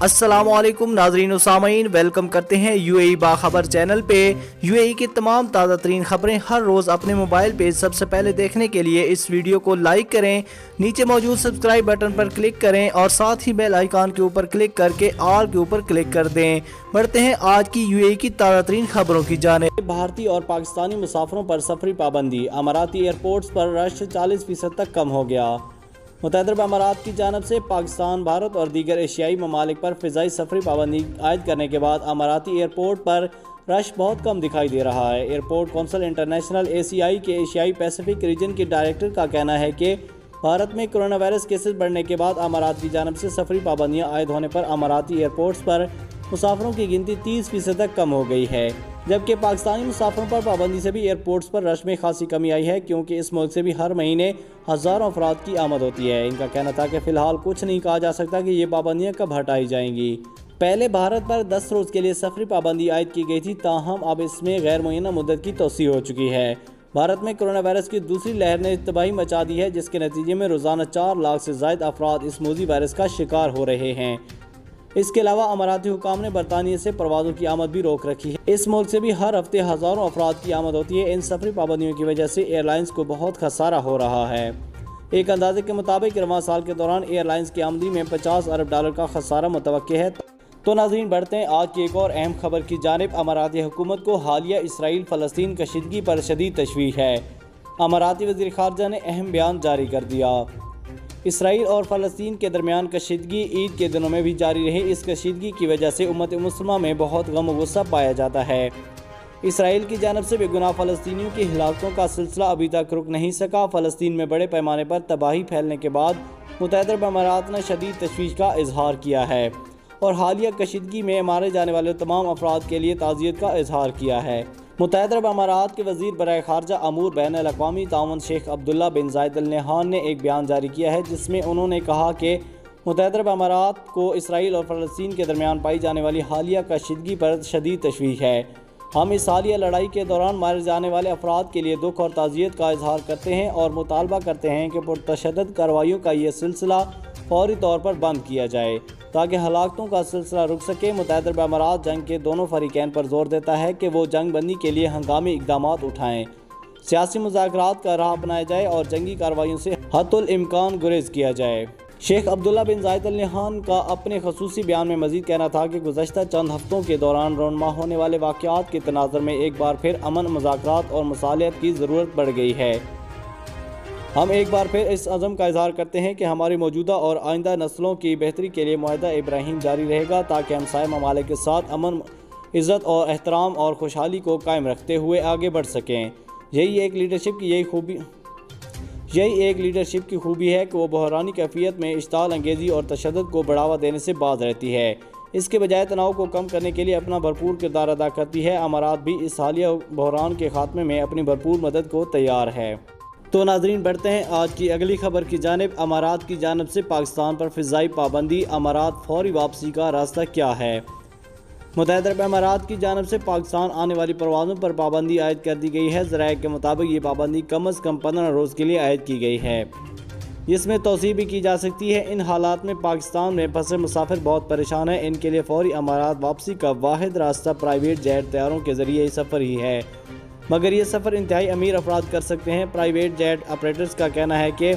अस्सलाम वालेकुम नाजरीन सामीन, वेलकम करते हैं यूएई बाखबर चैनल पे। यूएई की तमाम ताज़ा तरीन खबरें हर रोज़ अपने मोबाइल पे सबसे पहले देखने के लिए इस वीडियो को लाइक करें, नीचे मौजूद सब्सक्राइब बटन पर क्लिक करें और साथ ही बेल आइकन के ऊपर क्लिक करके ऑल के ऊपर क्लिक कर दें। बढ़ते हैं आज की यूएई की ताज़ा तरीन खबरों की जानिब। भारतीय और पाकिस्तानी मुसाफिरों पर सफरी पाबंदी, अमाराती एयरपोर्ट्स पर रश 40% तक कम हो गया। मुतहदा अरब अमारात की जानब से पाकिस्तान, भारत और दीगर एशियाई ममालिक पर फ़िज़ाई सफरी पाबंदी आयद करने के बाद अमाराती एयरपोर्ट पर रश बहुत कम दिखाई दे रहा है। एयरपोर्ट कौंसिल इंटरनेशनल ACI के एशियाई पैसिफिक रीजन के डायरेक्टर का कहना है कि भारत में कोरोना वायरस केसेस बढ़ने के बाद अमारात की जानब से सफरी पाबंदियाँ आयद होने पर अमाराती एयरपोर्ट्स पर मुसाफिरों की गिनती 30% तक कम हो गई है, जबकि पाकिस्तानी मुसाफिरों पर पाबंदी से भी एयरपोर्ट्स पर रश में खासी कमी आई है, क्योंकि इस मुल्क से भी हर महीने हज़ारों अफराद की आमद होती है। इनका कहना था कि फ़िलहाल कुछ नहीं कहा जा सकता कि ये पाबंदियाँ कब हटाई जाएंगी। पहले भारत पर 10 रोज़ के लिए सफरी पाबंदी आयद की गई थी, ताहम अब इसमें गैर मुअय्यना मुद्दत की तोसी हो चुकी है। भारत में कोरोना वायरस की दूसरी लहर ने तबाही मचा दी है, जिसके नतीजे में रोज़ाना 4 लाख से ज़ायद अफराद इस मोदी वायरस का शिकार हो रहे हैं। इसके अलावा अमाराती हुकाम ने बरतानिया से परवाज़ों की आमद भी रोक रखी है। इस मुल्क से भी हर हफ्ते हज़ारों अफराद की आमद होती है। इन सफरी पाबंदियों की वजह से एयरलाइंस को बहुत खसारा हो रहा है। एक अंदाजे के मुताबिक रवां साल के दौरान एयरलाइंस की आमदनी में $50 अरब का खसारा मुतवक्के है। तो नाज़रीन, बढ़ते हैं आज की एक और अहम खबर की जानिब। अमाराती हुकूमत को हालिया इसराइल फ़लस्तीन कशीदगी पर शदीद तशवीश है। अमाराती वज़ीर ख़ारजा ने अहम बयान जारी कर दिया। इसराइल और फ़लस्तीन के दरमियान कशीदगी ईद के दिनों में भी जारी रही। इस कशीदगी की वजह से उम्मत मुस्लिमा में बहुत गम और गुस्सा पाया जाता है। इसराइल की जानब से बेगुनाह फ़लस्तीनियों की हिलाकतों का सिलसिला अभी तक रुक नहीं सका। फ़लस्तीन में बड़े पैमाने पर तबाही फैलने के बाद मुतहदा अरब अमारात ने शदीद तशवीश का इजहार किया है और हालिया कशीदगी में मारे जाने वाले तमाम अफराद के लिए ताज़ियत का इजहार किया है। मुतहदा अरब अमारात के वज़ीर बराए ख़ारजा अमूर बैन अल-अक़वामी ताउन शेख अब्दुल्ला बिन ज़ायद अल नहयान ने एक बयान जारी किया है, जिसमें उन्होंने कहा कि मुतहदा अरब अमारात को इसराइल और फ़लस्तीन के दरमियान पाई जाने वाली हालिया कशीदगी पर शदीद तशवीश है। हम इस हालिया लड़ाई के दौरान मारे जाने वाले अफराद के लिए दुख और ताज़ियत का इजहार करते हैं और मुतालबा करते हैं कि पुरतशद्दुद कार्रवाइयों का ये सिलसिला फौरी तौर पर बंद किया जाए ताकि हलाकतों का सिलसिला रुक सके। मुतहदा अरब अमारात जंग के दोनों फरीकैन पर जोर देता है कि वो जंग बंदी के लिए हंगामी इक़दाम उठाएँ, सियासी मुज़ाकरात का राह अपनाया जाए और जंगी कार्रवाइयों से हद्दुल इम्कान गुरेज किया जाए। शेख अब्दुल्ला बिन ज़ायद अल नहयान का अपने खसूसी बयान में मज़ीद कहना था कि गुज़श्ता चंद हफ्तों के दौरान रोनमा होने वाले वाक़यात के तनाज़ुर में एक बार फिर अमन, मुज़ाकरात और मुसालहत की ज़रूरत बढ़ गई है। हम एक बार फिर इस अज़म का इज़हार करते हैं कि हमारी मौजूदा और आइंदा नस्लों की बेहतरी के लिए मुआहदा इब्राहीम जारी रहेगा, ताकि हमसाय ममालिक के साथ अमन, इज़्ज़त और एहतराम और खुशहाली को कायम रखते हुए आगे बढ़ सकें। यही एक लीडरशिप की खूबी है कि वो बहरानी कैफियत में इश्ताल अंगेज़ी और तशद्दुद को बढ़ावा देने से बाज रहती है। इसके बजाय तनाव को कम करने के लिए अपना भरपूर किरदार अदा करती है। अमारात भी इस हालिया बहरान के खात्मे में अपनी भरपूर मदद को तैयार है। तो नाज़रीन, बढ़ते हैं आज की अगली खबर की जानिब। अमारात की जानब से पाकिस्तान पर फ़िज़ाई पाबंदी, अमारात फौरी वापसी का रास्ता क्या है। मुतहदा अरब अमारात की जानब से पाकिस्तान आने वाली परवाज़ों पर पाबंदी आयद कर दी गई है। ज़राए के मुताबिक ये पाबंदी कम अज़ कम 15 रोज़ के लिए आयद की गई है, जिसमें तौसीह भी की जा सकती है। इन हालात में पाकिस्तान में फंसे मुसाफिर बहुत परेशान हैं। इनके लिए फौरी अमारात वापसी का वाहिद रास्ता प्राइवेट जेट तैयारों के ज़रिए सफ़र ही है, मगर ये सफ़र इंतहाई अमीर अफराद कर सकते हैं। प्राइवेट जेट ऑपरेटर्स का कहना है कि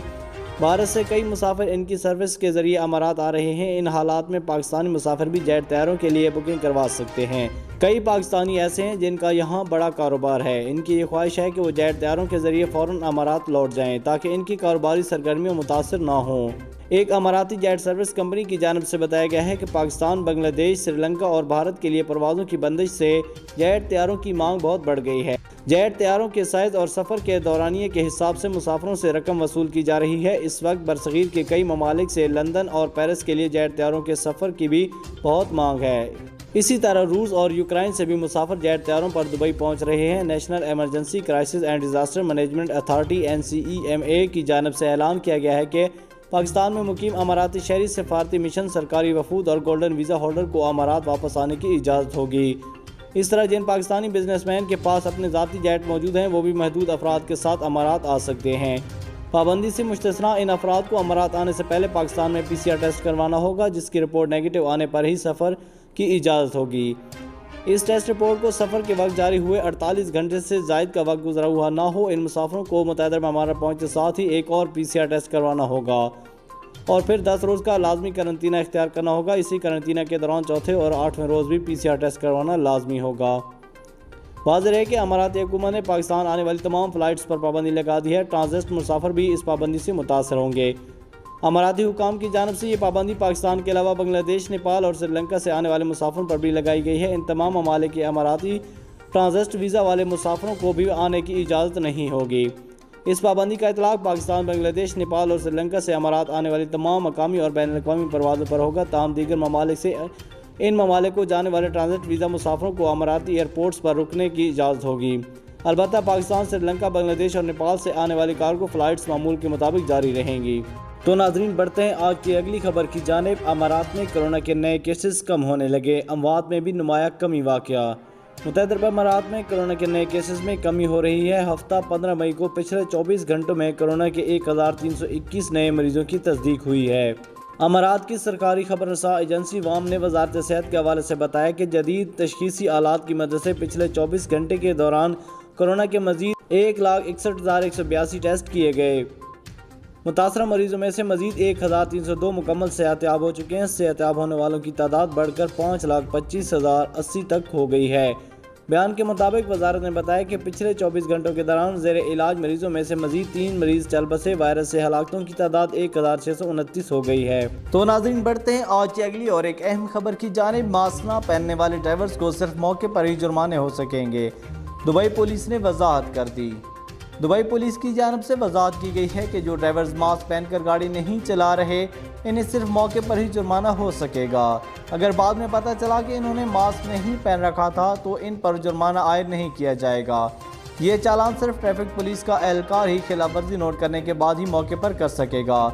भारत से कई मुसाफिर इनकी सर्विस के ज़रिए अमारात आ रहे हैं। इन हालात में पाकिस्तानी मुसाफिर भी जेट तैयारों के लिए बुकिंग करवा सकते हैं। कई पाकिस्तानी ऐसे हैं जिनका यहाँ बड़ा कारोबार है। इनकी ये ख्वाहिश है कि वो जेट तैयारों के ज़रिए फ़ौरन अमारात लौट जाएँ, ताकि इनकी कारोबारी सरगर्मियों मुतासर ना हों। एक अमाराती जेट सर्विस कंपनी की जानब से बताया गया है कि पाकिस्तान, बांग्लादेश, श्रीलंका और भारत के लिए परवाज़ों की बंदिश से जेट तैयारों की मांग बहुत बढ़ गई है। जेट तैयारों के साइज़ और सफ़र के दौरानिए के हिसाब से मुसाफिरों से रकम वसूल की जा रही है। इस वक्त बरसगीर के कई ममालिक से लंदन और पेरिस के लिए जेट तैयारों के सफ़र की भी बहुत मांग है। इसी तरह रूस और यूक्रेन से भी मुसाफिर जेट तैयारों पर दुबई पहुंच रहे हैं। National emergency crisis and disaster management authority NCEMA की जानब से ऐलान किया गया है कि पाकिस्तान में मुकीम अमाराती शहरी सफारती मिशन, सरकारी वफूद और गोल्डन वीज़ा होल्डर को अमारात वापस आने की इजाज़त होगी। इस तरह जिन पाकिस्तानी बिजनेसमैन के पास अपने ज़ाती जेट मौजूद हैं, वो भी महदूद अफराद के साथ अमारात आ सकते हैं। پابندی سے مستثنا ان افراد کو امارات آنے سے پہلے پاکستان میں PCR ٹیسٹ کروانا ہوگا، جس کی رپورٹ نیگیٹو آنے پر ہی سفر کی اجازت ہوگی۔ اس ٹیسٹ رپورٹ کو سفر کے وقت جاری ہوئے 48 گھنٹے سے زائد کا وقت گزرا ہوا نہ ہو۔ ان مسافروں کو متحدہ عرب امارات پہنچتے ساتھ ہی ایک اور PCR ٹیسٹ کروانا ہوگا اور پھر 10 روز کا لازمی قرنطینہ اختیار کرنا ہوگا۔ اسی قرنطینہ کے دوران چوتھے اور 8ویں روز بھی PCR ٹیسٹ کروانا لازمی ہوگا۔ واضح ہے کہ اماراتی حکومت نے پاکستان آنے والی تمام فلائٹس پر پابندی لگا دی ہے۔ ٹرانزسٹ مسافر بھی اس پابندی سے متاثر ہوں گے۔ اماراتی حکام کی جانب سے یہ پابندی پاکستان کے علاوہ بنگلہ دیش، نیپال اور سری لنکا سے آنے والے مسافروں پر بھی لگائی گئی ہے۔ ان تمام ممالک کے اماراتی ٹرانزسٹ ویزا والے مسافروں کو بھی آنے کی اجازت نہیں ہوگی۔ اس پابندی کا اطلاق پاکستان، بنگلہ دیش، نیپال اور سری لنکا سے امارات آنے والی تمام مقامی اور بین الاقوامی پروازوں پر ہوگا۔ تاہم دیگر ممالک سے ان ممالک کو جانے والے ٹرانزٹ ویزا مسافروں کو اماراتی ایئرپورٹس پر رکنے کی اجازت ہوگی۔ البتہ پاکستان، سری لنکا، بنگلہ دیش اور نیپال سے آنے والی کارگو فلائٹس معمول کے مطابق جاری رہیں گی۔ تو ناظرین، بڑھتے ہیں آج کی اگلی خبر کی جانب۔ امارات میں کرونا کے نئے کیسز کم ہونے لگے، اموات میں بھی نمایاں کمی واقع۔ متحدہ عرب امارات میں کرونا کے نئے کیسز میں کمی ہو رہی ہے۔ ہفتہ 15 مئی کو پچھلے 24 گھنٹوں میں کرونا کے 1321 نئے مریضوں کی تصدیق ہوئی ہے۔ امارات کی سرکاری خبر رساں ایجنسی وام نے وزارت صحت کے حوالے سے بتایا کہ جدید تشخیصی آلات کی مدد سے پچھلے 24 گھنٹے کے دوران کرونا کے مزید 1,61,182 ٹیسٹ کیے گئے۔ متاثرہ مریضوں میں سے مزید 1,302 مکمل صحت یاب ہو چکے ہیں۔ صحت یاب ہونے والوں کی تعداد بڑھ کر 5,25,080 تک ہو گئی ہے۔ بیان کے مطابق وزارت نے بتایا کہ پچھلے 24 گھنٹوں کے دوران زیر علاج مریضوں میں سے مزید 3 مریض چل بسے۔ وائرس سے ہلاکتوں کی تعداد 1,629 ہو گئی ہے۔ تو ناظرین، بڑھتے ہیں آج کی اگلی اور ایک اہم خبر کی جانب۔ ماسک نہ پہننے والے ڈرائیورز کو صرف موقع پر ہی جرمانے ہو سکیں گے، دبئی پولیس نے وضاحت کر دی۔ دبئی پولیس کی جانب سے وضاحت کی گئی ہے کہ جو ڈرائیورز ماسک پہن کر گاڑی نہیں چلا رہے، انہیں صرف موقع پر ہی جرمانہ ہو سکے گا۔ اگر بعد میں پتہ چلا کہ انہوں نے ماسک نہیں پہن رکھا تھا تو ان پر جرمانہ عائد نہیں کیا جائے گا۔ یہ چالان صرف ٹریفک پولیس کا اہلکار ہی خلاف ورزی نوٹ کرنے کے بعد ہی موقع پر کر سکے گا۔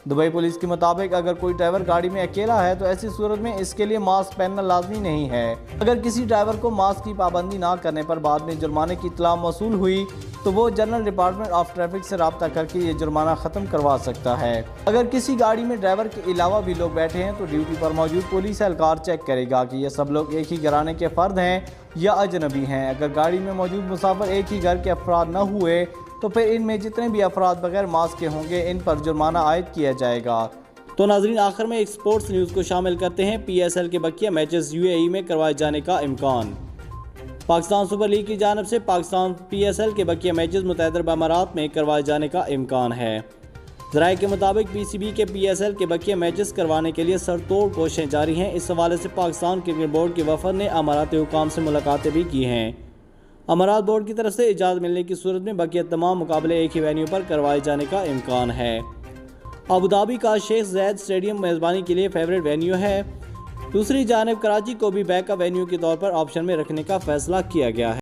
دبئی پولیس کے مطابق اگر کوئی ڈرائیور گاڑی میں اکیلا ہے تو ایسی صورت میں اس کے لیے ماسک پہننا لازمی نہیں ہے۔ اگر کسی ڈرائیور کو ماسک کی پابندی نہ کرنے پر بعد میں جرمانے کی اطلاع موصول ہوئی تو وہ جنرل ڈپارٹمنٹ آف ٹریفک سے رابطہ کر کے یہ جرمانہ ختم کروا سکتا ہے۔ اگر کسی گاڑی میں ڈرائیور کے علاوہ بھی لوگ بیٹھے ہیں تو ڈیوٹی پر موجود پولیس اہلکار چیک کرے گا کہ یہ سب لوگ ایک ہی گھرانے کے فرد ہیں یا اجنبی ہیں۔ اگر گاڑی میں موجود مسافر ایک ہی گھر کے افراد نہ ہوئے تو پھر ان میں جتنے بھی افراد بغیر ماسک کے ہوں گے ان پر جرمانہ عائد کیا جائے گا۔ تو ناظرین، آخر میں ایک سپورٹس نیوز کو شامل کرتے ہیں۔ PSL کے بقیہ میچز UAE میں کروائے جانے کا امکان۔ پاکستان سپر لیگ کی جانب سے پاکستان PSL کے بقیہ میچز متحدہ عرب امارات میں کروائے جانے کا امکان ہے۔ ذرائع کے مطابق PCB کے PSL کے بقیہ میچز کروانے کے لیے سرتوڑ کوششیں جاری ہیں۔ اس حوالے سے پاکستان کرکٹ بورڈ کے وفد نے اماراتی حکام سے ملاقاتیں بھی کی ہیں۔ امارات بورڈ کی طرف سے اجازت ملنے کی صورت میں بقیہ تمام مقابلے ایک ہی وینیو پر کروائے جانے کا امکان ہے۔ ابوظہبی کا شیخ زاید اسٹیڈیم میزبانی کے لیے فیورٹ وینیو ہے۔ دوسری جانب کراچی کو بھی بیک اپ وینیو کے طور پر آپشن میں رکھنے کا فیصلہ کیا گیا ہے۔